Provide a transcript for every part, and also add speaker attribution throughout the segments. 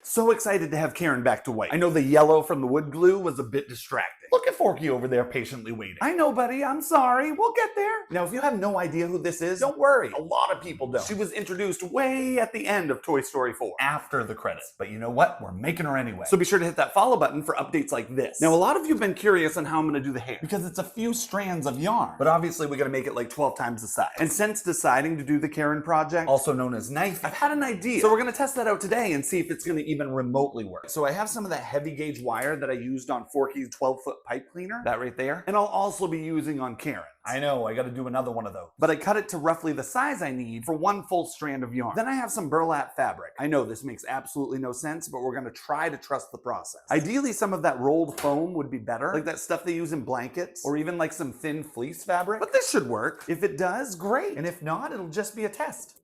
Speaker 1: So excited to have Karen back to white. I know the yellow from the wood glue was a bit distracting. Look at Forky over there patiently waiting. I know, buddy, I'm sorry. We'll get there. Now, if you have no idea who this is, don't worry. A lot of people don't. She was introduced way at the end of Toy Story 4, after the credits. But you know what? We're making her anyway. So be sure to hit that follow button for updates like this. Now, a lot of you have been curious on how I'm gonna do the hair, because it's a few strands of yarn. But obviously, we gotta make it like 12 times the size. And since deciding to do the Karen project, also known as Knifey, I've had an idea. So we're gonna test that out today and see if it's gonna even remotely work. So I have some of that heavy gauge wire that I used on Forky's 12-foot pipe cleaner. That right there. And I'll also be using on Karen's. I know, I gotta do another one of those. But I cut it to roughly the size I need for one full strand of yarn. Then I have some burlap fabric. I know this makes absolutely no sense, but we're gonna try to trust the process. Ideally, some of that rolled foam would be better, like that stuff they use in blankets, or even like some thin fleece fabric. But this should work. If it does, great. And if not, it'll just be a test.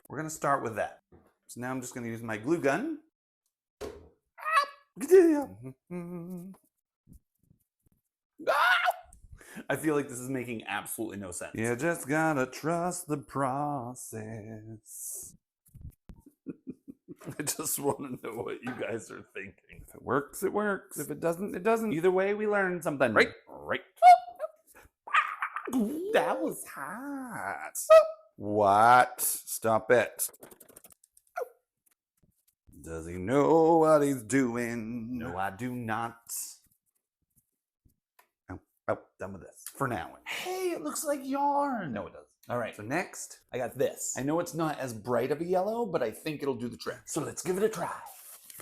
Speaker 1: We're gonna start with that. So now I'm just gonna use my glue gun. I feel like this is making absolutely no sense. You just gotta trust the process. I just want to know what you guys are thinking. If it works, it works. If it doesn't, it doesn't. Either way, we learn something. Right? Right. That was hot. What? Stop it. Does he know what he's doing? No, I do not. Oh, done with this. For now. Hey, it looks like yarn. No, it doesn't. All right, so next, I got this. I know it's not as bright of a yellow, but I think it'll do the trick. So let's give it a try.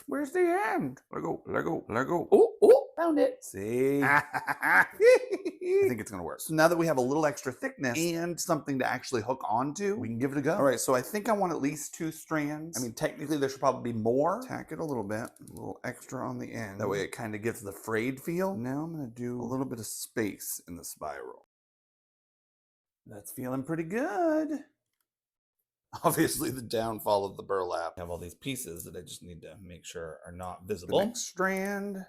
Speaker 1: Where's the end? Let go, let go, let go. Oh, found it. See? I think it's gonna work. So now that we have a little extra thickness and something to actually hook onto, we can give it a go. All right, so I think I want at least 2 strands. I mean, technically there should probably be more. Tack it a little bit, a little extra on the end. That way it kind of gives the frayed feel. Now I'm gonna do a little bit of space in the spiral. That's feeling pretty good. Obviously, the downfall of the burlap. I have all these pieces that I just need to make sure are not visible. The next strand.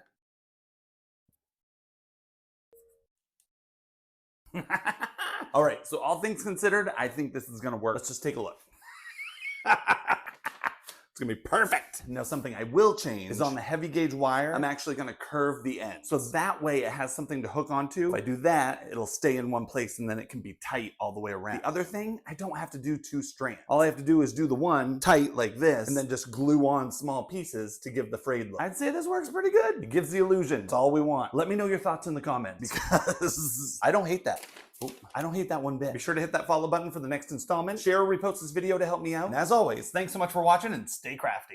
Speaker 1: All right, so all things considered, I think this is gonna work. Let's just take a look. It's gonna be perfect. Now, something I will change is on the heavy gauge wire, I'm actually gonna curve the end. So that way it has something to hook onto. If I do that, it'll stay in one place and then it can be tight all the way around. The other thing, I don't have to do 2 strands. All I have to do is do the one tight like this and then just glue on small pieces to give the frayed look. I'd say this works pretty good. It gives the illusion. It's all we want. Let me know your thoughts in the comments because I don't hate that. Oh, I don't hate that one bit. Be sure to hit that follow button for the next installment. Share or repost this video to help me out. And as always, thanks so much for watching and stay crafty.